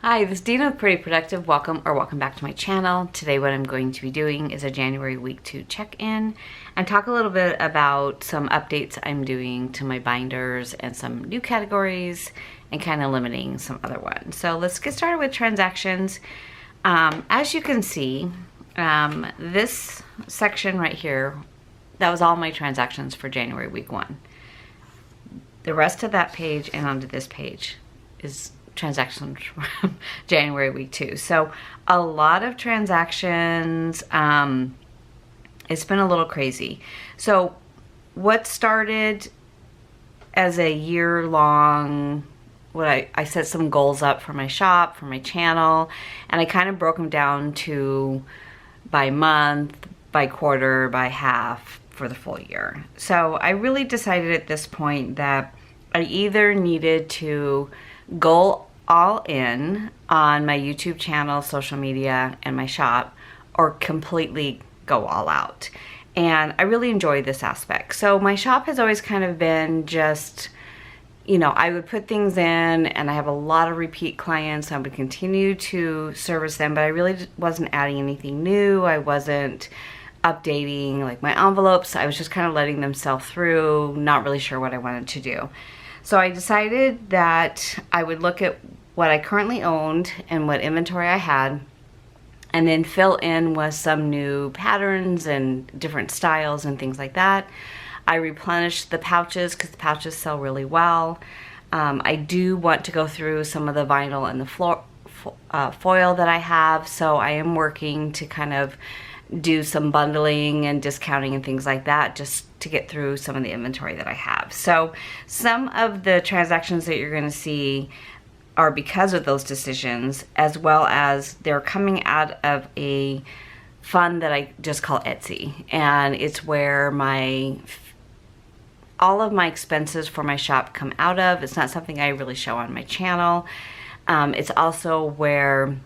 Hi, this is Dina with Pretty Productive. Welcome back to my channel. Today what I'm going to be doing is a January week 2 check-in and talk a little bit about some updates I'm doing to my binders and some new categories and kind of limiting some other ones. So let's get started with transactions. As you can see, this section right here, that was all my transactions for January week 1. The rest of that page and onto this page is transactions from January week 2. So a lot of transactions. It's been a little crazy. So what started as a year-long, I set some goals up for my shop, for my channel, and I kind of broke them down to by month, by quarter, by half for the full year. So I really decided at this point that I either needed to go all in on my YouTube channel, social media, and my shop, or completely go all out. And I really enjoy this aspect. So my shop has always kind of been just, you know, I would put things in and I have a lot of repeat clients. I would continue to service them, but I really wasn't adding anything new. I wasn't updating like my envelopes. I was just kind of letting them sell through, not really sure what I wanted to do. So I decided that I would look at what I currently owned and what inventory I had, and then fill in with some new patterns and different styles and things like that. I replenished the pouches because the pouches sell really well. I do want to go through some of the vinyl and the foil that I have, so I am working to kind of do some bundling and discounting and things like that just to get through some of the inventory that I have. So some of the transactions that you're going to see are because of those decisions, as well as they're coming out of a fund that I just call Etsy, and it's where all of my expenses for my shop come out of. It's not something I really show on my channel. It's also where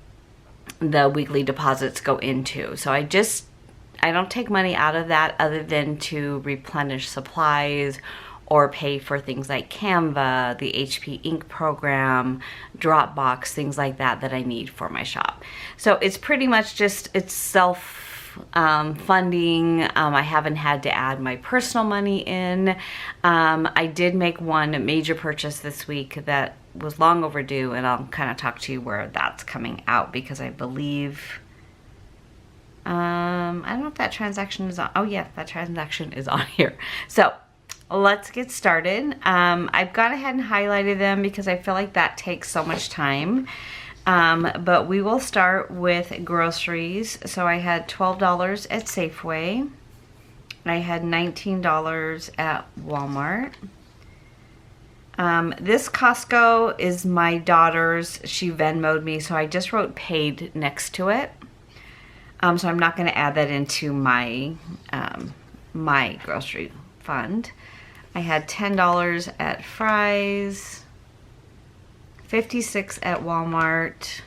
the weekly deposits go into. So I don't take money out of that other than to replenish supplies or pay for things like Canva, the HP ink program, Dropbox, things like that that I need for my shop. So it's pretty much just, it's self funding. I haven't had to add my personal money in. I did make one major purchase this week that was long overdue, and I'll kind of talk to you where that's coming out, because I believe, I don't know if that transaction is on. Oh yeah, that transaction is on here. So let's get started. I've gone ahead and highlighted them because I feel like that takes so much time. But we will start with groceries. So I had $12 at Safeway. I had $19 at Walmart. This Costco is my daughter's. She Venmo'd me, so I just wrote paid next to it. So I'm not going to add that into my my grocery fund. I had $10 at Fry's, $56 at Walmart,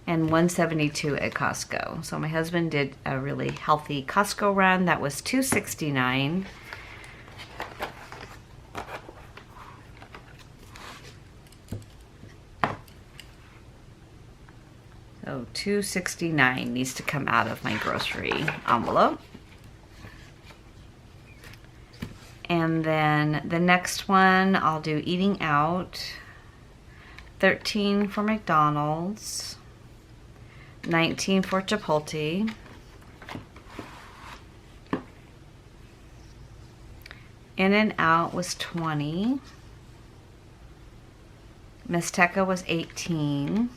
and $172 at Costco. So my husband did a really healthy Costco run. That was $269. So $269 needs to come out of my grocery envelope. And then the next one, I'll do eating out. $13 for McDonald's, $19 for Chipotle, In-N-Out was $20, Mistecca was $18.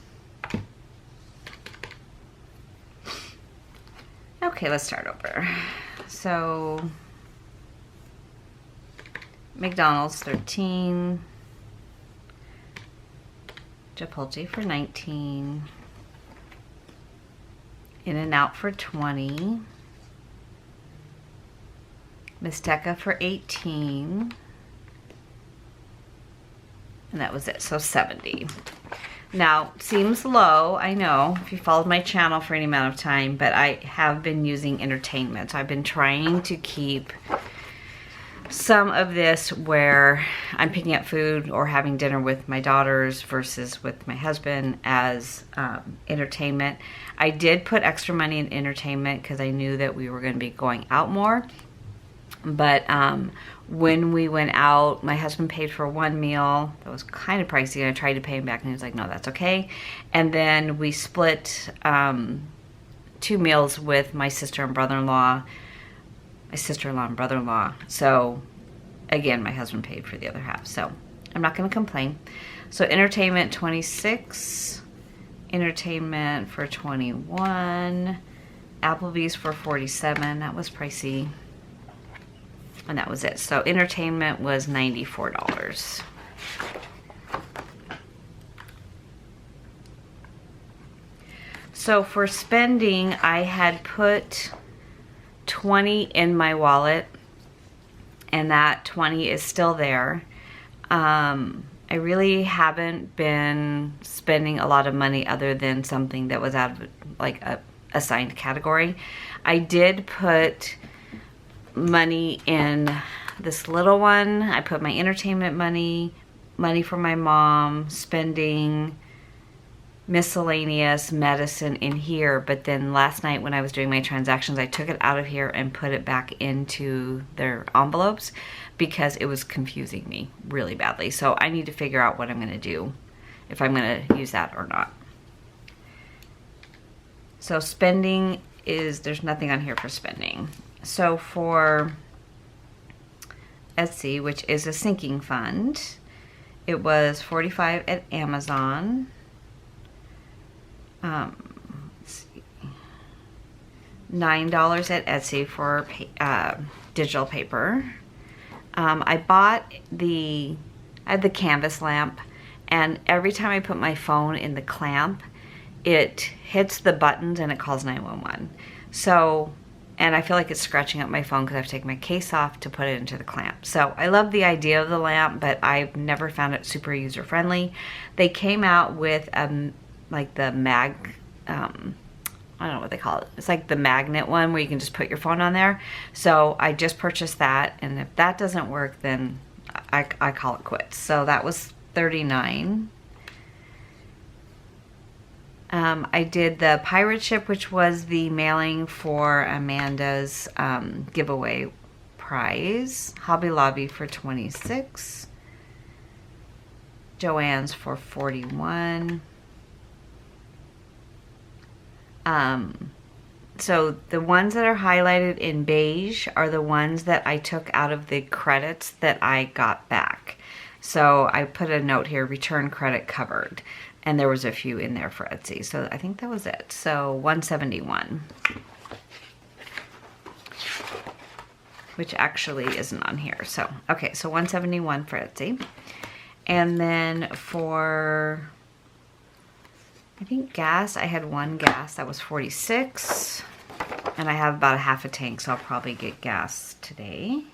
Okay, let's start over. So McDonald's $13, Chipotle for $19, In-N-Out for $20, Mistecca for $18, and that was it, so $70. Now, seems low, I know, if you followed my channel for any amount of time, but I have been using entertainment. So I've been trying to keep some of this where I'm picking up food or having dinner with my daughters versus with my husband as entertainment. I did put extra money in entertainment because I knew that we were going to be going out more. But when we went out, my husband paid for one meal that was kind of pricey, and I tried to pay him back, and he was like, no, that's okay. And then we split 2 meals with my sister and brother-in-law. So again, my husband paid for the other half, so I'm not going to complain. So entertainment, 26, entertainment for 21, Applebee's for 47. That was pricey. And that was it. So entertainment was $94. So for spending, I had put 20 in my wallet, and that 20 is still there. I really haven't been spending a lot of money other than something that was out of like a assigned category. I did put money in this little one. I put my entertainment money for my mom, spending, miscellaneous, medicine in here. But then last night when I was doing my transactions, I took it out of here and put it back into their envelopes because it was confusing me really badly. So I need to figure out what I'm going to do, if I'm going to use that or not. So spending is, there's nothing on here for spending. So for Etsy, which is a sinking fund, it was $45 at Amazon. Let's see, $9 at Etsy for digital paper. I had the canvas lamp, and every time I put my phone in the clamp, it hits the buttons and it calls 911. So, and I feel like it's scratching up my phone because I've taken my case off to put it into the clamp. So I love the idea of the lamp, but I've never found it super user friendly. They came out with like the I don't know what they call it. It's like the magnet one where you can just put your phone on there. So I just purchased that, and if that doesn't work, then I call it quits. So that was $39. I did the pirate ship, which was the mailing for Amanda's giveaway prize. Hobby Lobby for $26. Joann's for $41. So the ones that are highlighted in beige are the ones that I took out of the credits that I got back. So I put a note here, return credit covered. And there was a few in there for Etsy. So I think that was it. So $171. Which actually isn't on here. So, okay, so $171 for Etsy. And then for, I think gas, I had one gas. That was $46. And I have about a half a tank, so I'll probably get gas today.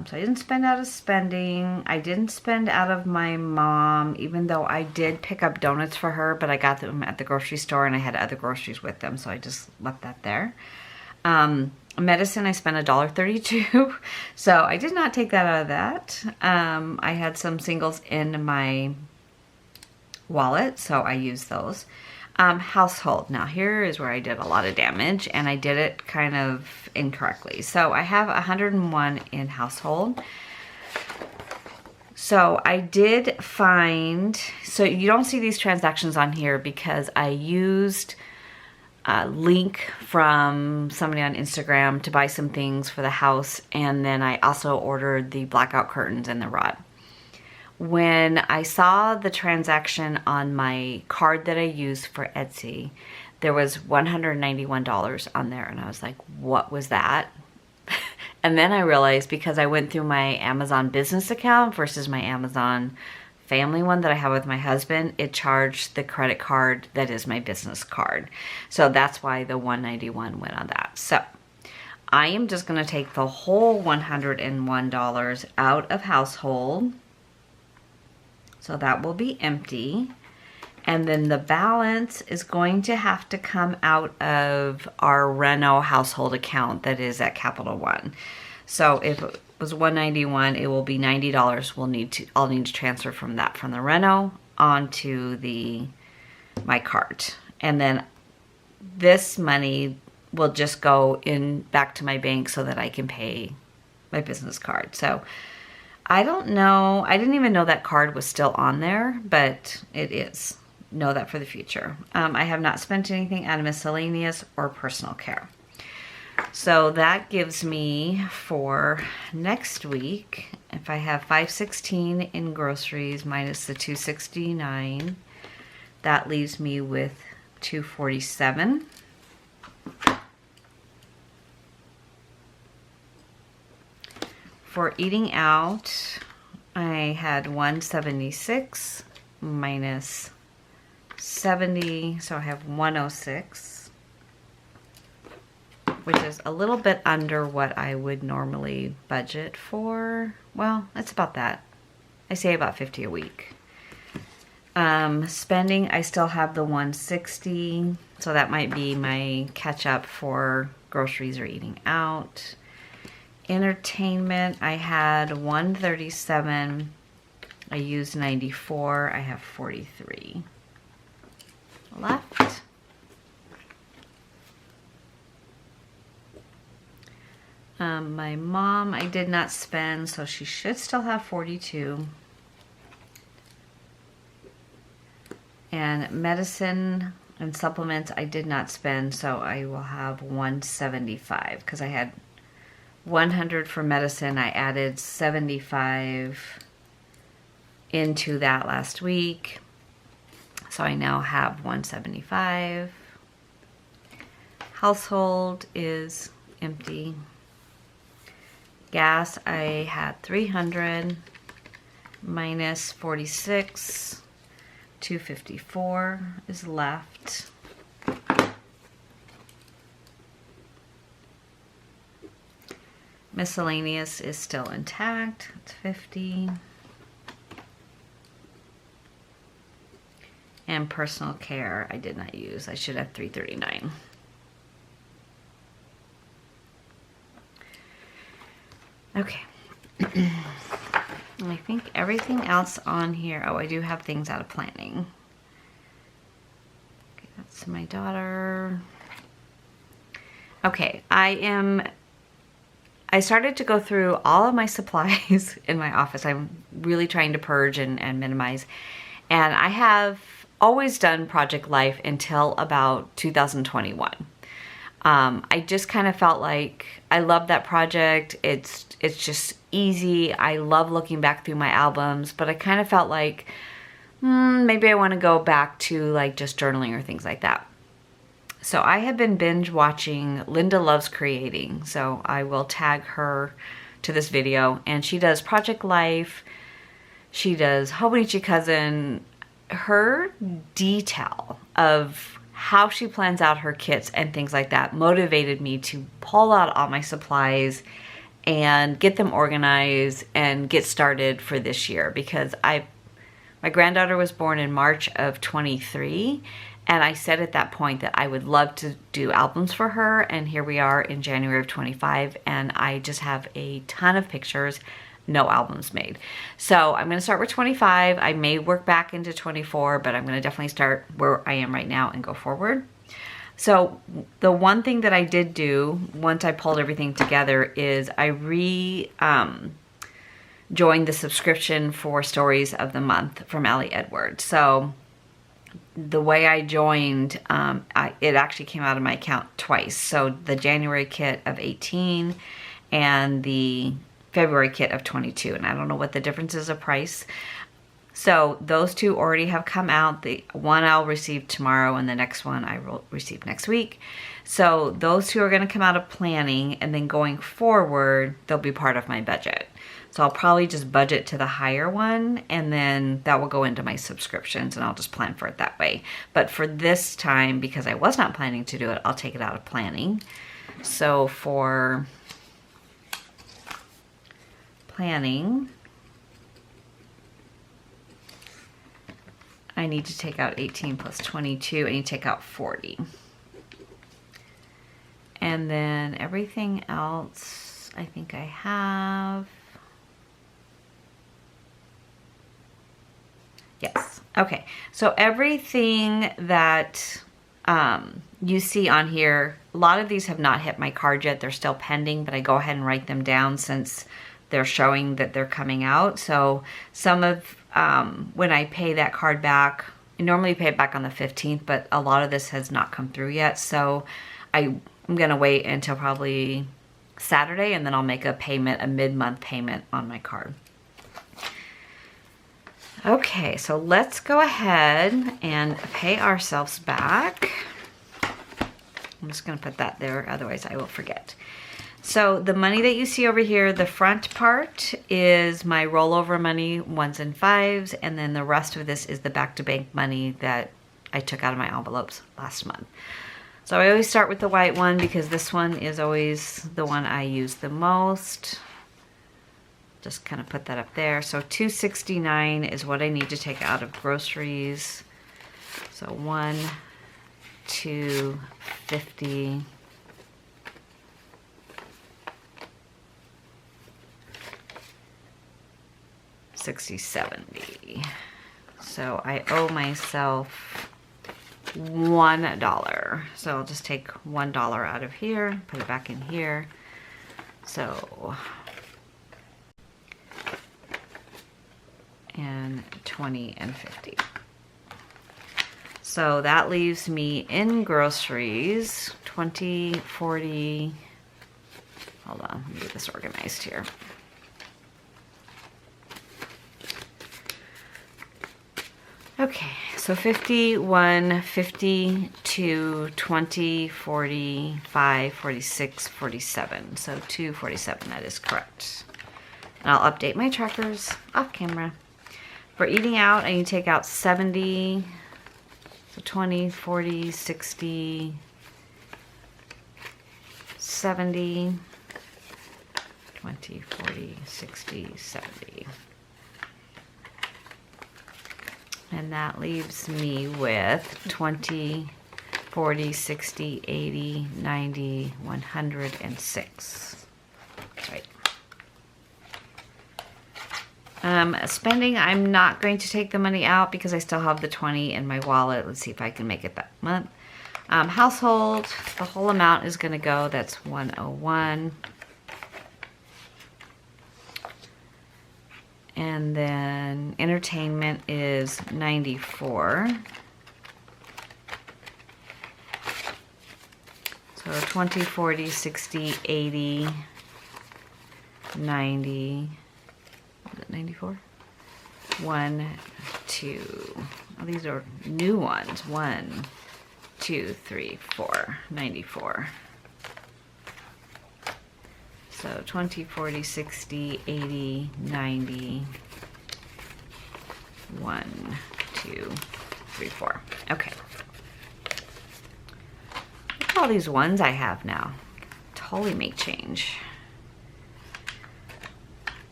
So I didn't spend out of spending. I didn't spend out of my mom, even though I did pick up donuts for her, but I got them at the grocery store and I had other groceries with them, so I just left that there. Medicine, I spent $1.32, so I did not take that out of that. I had some singles in my wallet, so I used those. Household. Now here is where I did a lot of damage, and I did it kind of incorrectly. So I have 101 in household. So I did find, so you don't see these transactions on here because I used a link from somebody on Instagram to buy some things for the house, and then I also ordered the blackout curtains and the rod. When I saw the transaction on my card that I used for Etsy, there was $191 on there, and I was like, what was that? And then I realized, because I went through my Amazon business account versus my Amazon family one that I have with my husband, it charged the credit card that is my business card. So that's why the $191 went on that. So I am just going to take the whole $101 out of household. So that will be empty. And then the balance is going to have to come out of our Reno household account that is at Capital One. So if it was $191, it will be $90. I'll need to transfer from that, from the Reno onto my cart. And then this money will just go back to my bank so that I can pay my business card. So I don't know. I didn't even know that card was still on there, but it is. Know that for the future. I have not spent anything out of miscellaneous or personal care. So that gives me for next week, if I have $516 in groceries minus the $269, that leaves me with $247. For eating out, I had $176 minus 70, so I have 106, which is a little bit under what I would normally budget for. Well, it's about that. I say about 50 a week. Spending, I still have the 160, so that might be my catch up for groceries or eating out. Entertainment, I had 137. I used 94. I have 43 left. My mom, I did not spend, so she should still have 42. And medicine and supplements, I did not spend, so I will have 175 because I had 100 for medicine. I added 75 into that last week. So I now have 175. Household is empty. Gas, I had 300 minus 46. 254 is left. Miscellaneous is still intact. It's 50. And personal care I did not use. I should have 339. Okay. I think everything else on here. Oh, I do have things out of planning. Okay, that's my daughter. Okay, I started to go through all of my supplies in my office. I'm really trying to purge and minimize. And I have always done Project Life until about 2021. I just kind of felt like I love that project. It's just easy. I love looking back through my albums, but I kind of felt like maybe I want to go back to like just journaling or things like that. So I have been binge watching Linda Loves Creating. So I will tag her to this video, and she does Project Life. She does Hobonichi Cousin. Her detail of how she plans out her kits and things like that motivated me to pull out all my supplies and get them organized and get started for this year, because my granddaughter was born in March of 23, and I said at that point that I would love to do albums for her, and here we are in January of 25, and I just have a ton of pictures, no albums made. So I'm going to start with 25. I may work back into 24, but I'm going to definitely start where I am right now and go forward. So the one thing that I did do once I pulled everything together is I joined the subscription for Stories of the Month from Allie Edwards. So the way I joined, it actually came out of my account twice. So the January kit of 18 and the February kit of 22, and I don't know what the difference is of price. So those two already have come out. The one I'll receive tomorrow, and the next one I will receive next week. So those two are going to come out of planning, and then going forward, they'll be part of my budget. So I'll probably just budget to the higher one, and then that will go into my subscriptions, and I'll just plan for it that way. But for this time, because I was not planning to do it, I'll take it out of planning. So for planning, I I need to take out 18 plus 22. I need to take out 40. And then everything else, I think I have. Yes. Okay. So everything that you see on here, a lot of these have not hit my card yet. They're still pending, but I go ahead and write them down since they're showing that they're coming out. So some of, when I pay that card back, I normally pay it back on the 15th, but a lot of this has not come through yet. So I'm going to wait until probably Saturday, and then I'll make a payment, a mid-month payment on my card. Okay, so let's go ahead and pay ourselves back. I'm just going to put that there, otherwise I will forget. So the money that you see over here, the front part is my rollover money, 1s and 5s, and then the rest of this is the back-to-bank money that I took out of my envelopes last month. So I always start with the white one because this one is always the one I use the most. Just kind of put that up there. So $269 is what I need to take out of groceries. So 1, 2, 50. $60, $70. So I owe myself $1. So I'll just take $1 out of here, put it back in here. So, and 20 and 50. So that leaves me in groceries, 20, 40, hold on, let me get this organized here. Okay, so 51, 52, 20, 45, 46, 47. So 247, that is correct. And I'll update my trackers off camera. For eating out, I need to take out 70, so 20, 40, 60, 70, 20, 40, 60, 70. And that leaves me with 20, 40, 60, 80, 90, 106. Right. Spending, I'm not going to take the money out because I still have the 20 in my wallet. Let's see if I can make it that month. Household, the whole amount is going to go. That's 101. And then entertainment is 94. So 20, 40, 60, 80, 90. Is it 94? 1, 2. Oh, these are new ones. 1, 2, 3, 4. 94. So 20, 40, 60, 80, 90, 1, 2, 3, 4. Okay. Look at all these ones I have now. Totally make change.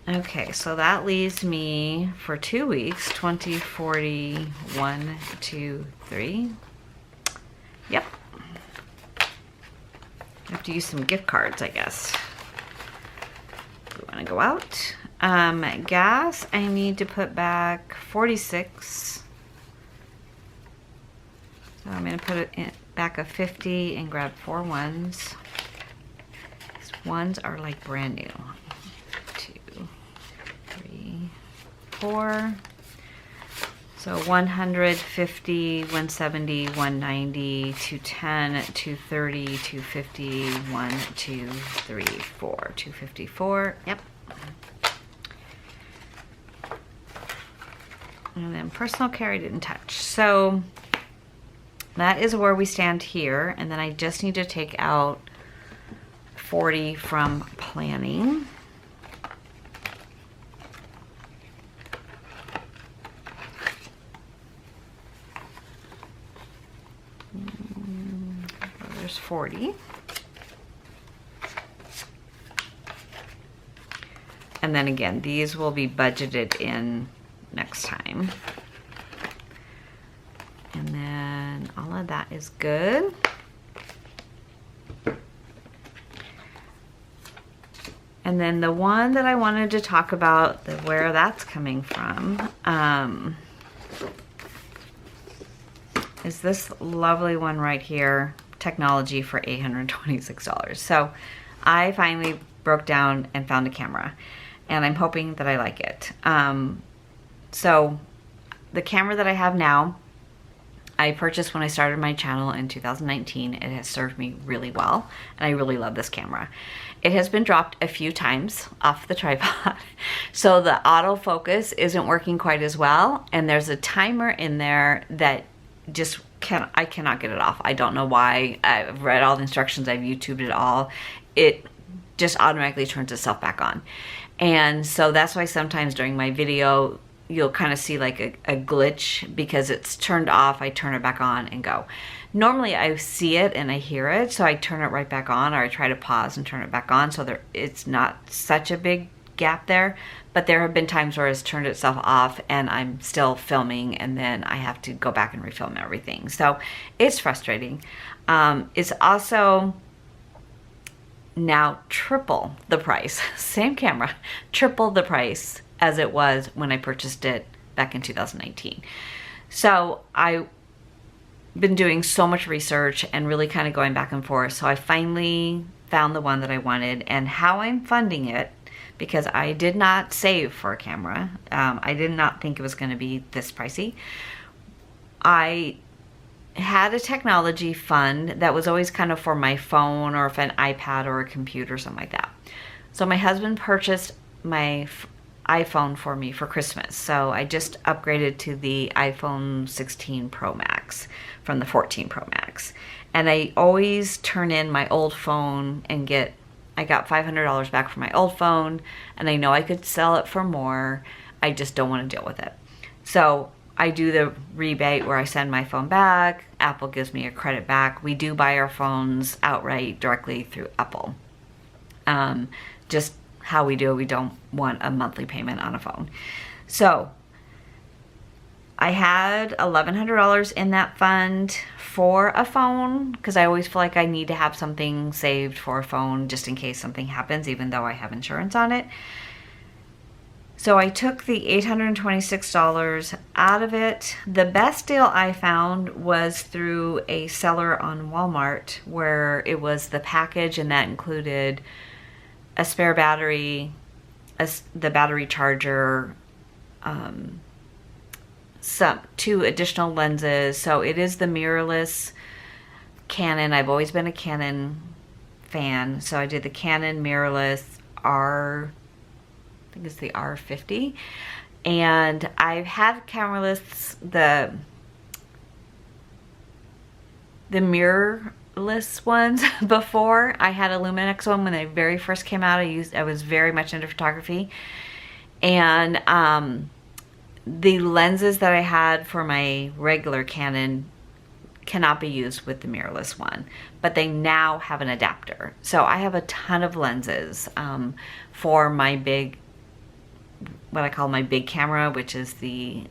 Okay, so that leaves me for 2 weeks, 20, 40, 1, 2, 3. Yep. I have to use some gift cards, I guess. We want to go out. Gas, I need to put back 46. So I'm going to put it in back of 50 and grab 4 ones. These ones are like brand new. 2, 3, 4. So 150, 170, 190, 210, 230, 250, 1, 2, 3, 4. 254. Yep. And then personal care I didn't touch. So that is where we stand here. And then I just need to take out 40 from planning. There's 40. And then again, these will be budgeted in next time. all of that is good. And then the one that I wanted to talk about, where that's coming from, is this lovely one right here, Technology for $826. So I finally broke down and found a camera, and I'm hoping that I like it. So the camera that I have now, I purchased when I started my channel in 2019. It has served me really well, and I really love this camera. It has been dropped a few times off the tripod, so the autofocus isn't working quite as well, and there's a timer in there that just I cannot get it off. I don't know why. I've read all the instructions, I've YouTubed it all. It just automatically turns itself back on. And so that's why sometimes during my video, you'll kind of see like a glitch because it's turned off. I turn it back on and go. Normally I see it and I hear it, so I turn it right back on, or I try to pause and turn it back on, so it's not such a big gap there. But there have been times where it's turned itself off and I'm still filming, and then I have to go back and refilm everything. So it's frustrating. It's also now triple the price. Same camera, triple the price as it was when I purchased it back in 2019. So I've been doing so much research and really kind of going back and forth. So I finally found the one that I wanted, and how I'm funding it, because I did not save for a camera. I did not think it was going to be this pricey. I had a technology fund that was always kind of for my phone or if an iPad or a computer or something like that. So my husband purchased my iPhone for me for Christmas. So I just upgraded to the iPhone 16 Pro Max from the 14 Pro Max. And I always turn in my old phone and I got $500 back for my old phone, and I know I could sell it for more. I just don't want to deal with it. So I do the rebate where I send my phone back. Apple gives me a credit back. We do buy our phones outright directly through Apple. Just how we do it. We don't want a monthly payment on a phone. So I had $1,100 in that fund for a phone, because I always feel like I need to have something saved for a phone just in case something happens, even though I have insurance on it. So I took the $826 out of it. The best deal I found was through a seller on Walmart, where it was the package, and that included a spare battery, the battery charger, two additional lenses. So it is the mirrorless Canon. I've always been a Canon fan, so I did the Canon mirrorless I think it's the R50, and I've had cameraless, the mirrorless ones before. I had a Luminex one when they very first came out. I was very much into photography, and the lenses that I had for my regular Canon cannot be used with the mirrorless one, but they now have an adapter. So I have a ton of lenses for my big, what I call my big camera, which is the